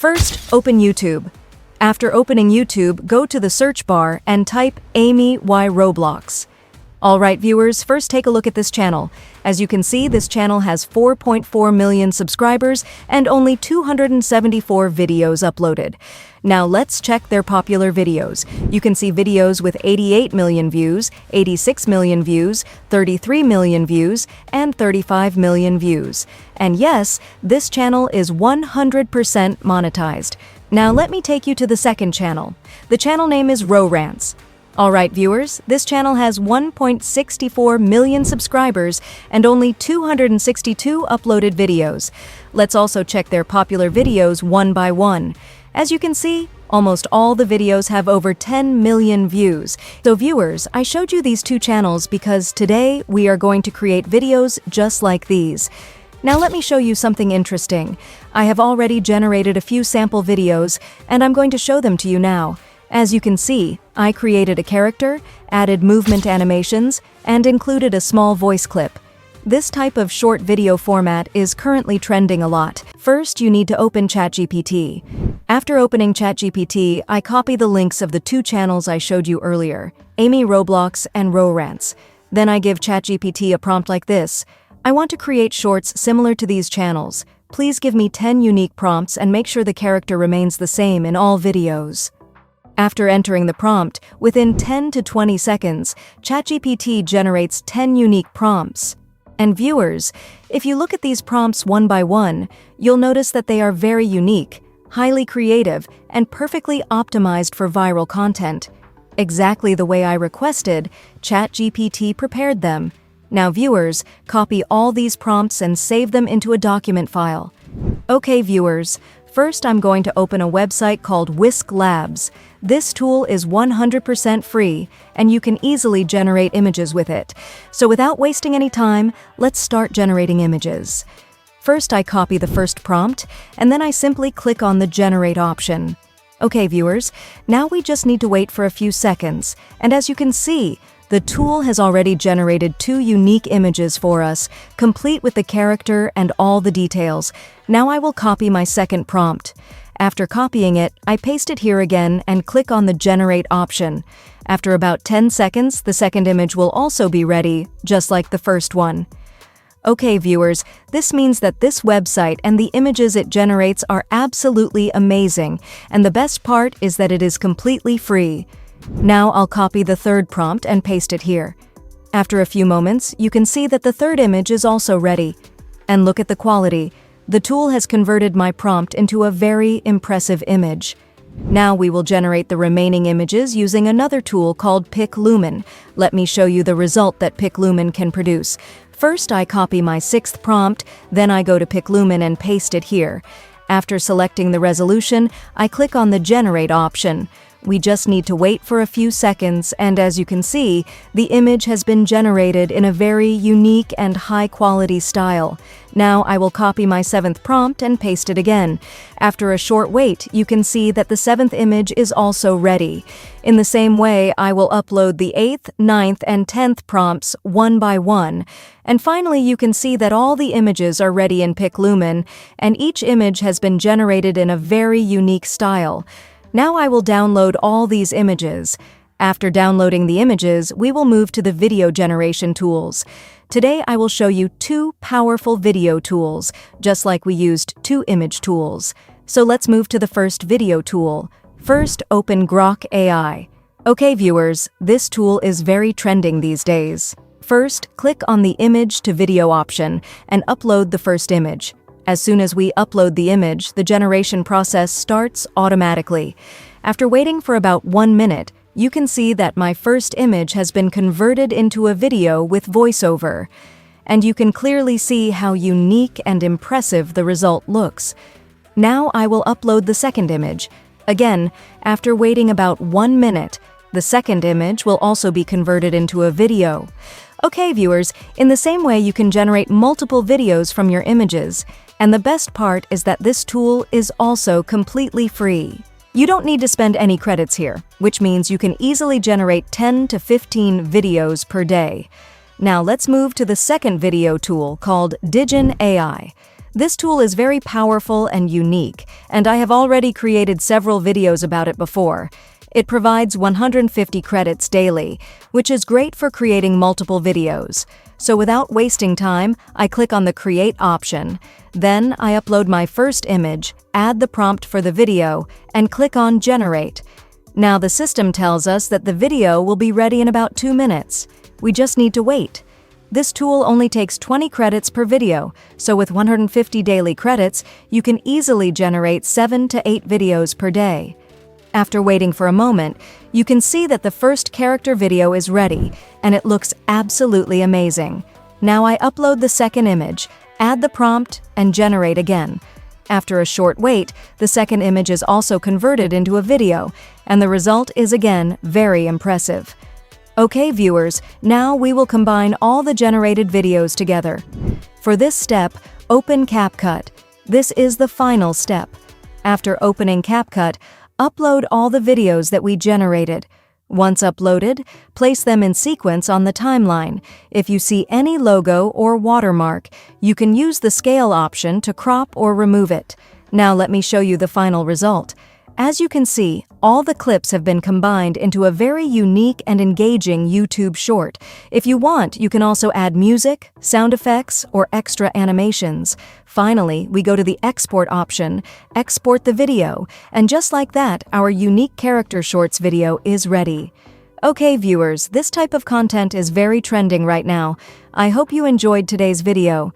First, open YouTube. After opening YouTube, go to the search bar and type AmyyRoblox. Alright viewers, first take a look at this channel. As you can see, this channel has 4.4 million subscribers and only 274 videos uploaded. Now let's check their popular videos. You can see videos with 88 million views, 86 million views, 33 million views, and 35 million views. And yes, this channel is 100% monetized. Now let me take you to the second channel. The channel name is RoRants. Alright viewers, this channel has 1.64 million subscribers and only 262 uploaded videos. Let's also check their popular videos one by one. As you can see, almost all the videos have over 10 million views. So viewers, I showed you these two channels because today we are going to create videos just like these. Now let me show you something interesting. I have already generated a few sample videos and I'm going to show them to you now. As you can see, I created a character, added movement animations, and included a small voice clip. This type of short video format is currently trending a lot. First, you need to open ChatGPT. After opening ChatGPT, I copy the links of the two channels I showed you earlier, AmyyRoblox and RoRants. Then I give ChatGPT a prompt like this. I want to create shorts similar to these channels. Please give me 10 unique prompts and make sure the character remains the same in all videos. After entering the prompt, within 10 to 20 seconds, ChatGPT generates 10 unique prompts. And viewers, if you look at these prompts one by one, you'll notice that they are very unique, highly creative, and perfectly optimized for viral content. Exactly the way I requested, ChatGPT prepared them. Now viewers, copy all these prompts and save them into a document file. Okay viewers, first I'm going to open a website called Whisk Labs. This tool is 100% free, and you can easily generate images with it. So without wasting any time, let's start generating images. First I copy the first prompt, and then I simply click on the Generate option. Okay viewers, now we just need to wait for a few seconds, and as you can see, the tool has already generated 2 unique images for us, complete with the character and all the details. Now I will copy my second prompt. After copying it, I paste it here again and click on the Generate option. After about 10 seconds, the second image will also be ready, just like the first one. Okay viewers, this means that this website and the images it generates are absolutely amazing, and the best part is that it is completely free. Now I'll copy the third prompt and paste it here. After a few moments, you can see that the third image is also ready. And look at the quality. The tool has converted my prompt into a very impressive image. Now we will generate the remaining images using another tool called PicLumen. Let me show you the result that PicLumen can produce. First, I copy my sixth prompt, then I go to PicLumen and paste it here. After selecting the resolution, I click on the Generate option. We just need to wait for a few seconds, and as you can see, the image has been generated in a very unique and high-quality style. Now I will copy my seventh prompt and paste it again. After a short wait, you can see that the seventh image is also ready. In the same way, I will upload the 8th, 9th, and 10th prompts one by one. And finally, you can see that all the images are ready in PicLumen, and each image has been generated in a very unique style. Now I will download all these images. After downloading the images, we will move to the video generation tools. Today I will show you 2 powerful video tools, just like we used 2 image tools. So let's move to the first video tool. First, open Grok AI. Okay viewers, this tool is very trending these days. First, click on the Image to Video option and upload the first image. As soon as we upload the image, the generation process starts automatically. After waiting for about 1 minute, you can see that my first image has been converted into a video with voiceover. And you can clearly see how unique and impressive the result looks. Now I will upload the second image. Again, after waiting about 1 minute, the second image will also be converted into a video. Okay viewers, in the same way you can generate multiple videos from your images. And the best part is that this tool is also completely free. You don't need to spend any credits here, which means you can easily generate 10 to 15 videos per day. Now let's move to the second video tool called Digin AI. This tool is very powerful and unique, and I have already created several videos about it before. It provides 150 credits daily, which is great for creating multiple videos. So without wasting time, I click on the Create option. Then I upload my first image, add the prompt for the video, and click on Generate. Now the system tells us that the video will be ready in about 2 minutes. We just need to wait. This tool only takes 20 credits per video, so with 150 daily credits, you can easily generate 7 to 8 videos per day. After waiting for a moment, you can see that the first character video is ready, and it looks absolutely amazing. Now I upload the second image, add the prompt, and generate again. After a short wait, the second image is also converted into a video, and the result is again very impressive. Okay, viewers, now we will combine all the generated videos together. For this step, open CapCut. This is the final step. After opening CapCut, upload all the videos that we generated. Once uploaded, place them in sequence on the timeline. If you see any logo or watermark, you can use the scale option to crop or remove it. Now let me show you the final result. As you can see, all the clips have been combined into a very unique and engaging YouTube short. If you want, you can also add music, sound effects, or extra animations. Finally, we go to the Export option, export the video, and just like that, our unique character shorts video is ready. Okay, viewers, this type of content is very trending right now. I hope you enjoyed today's video.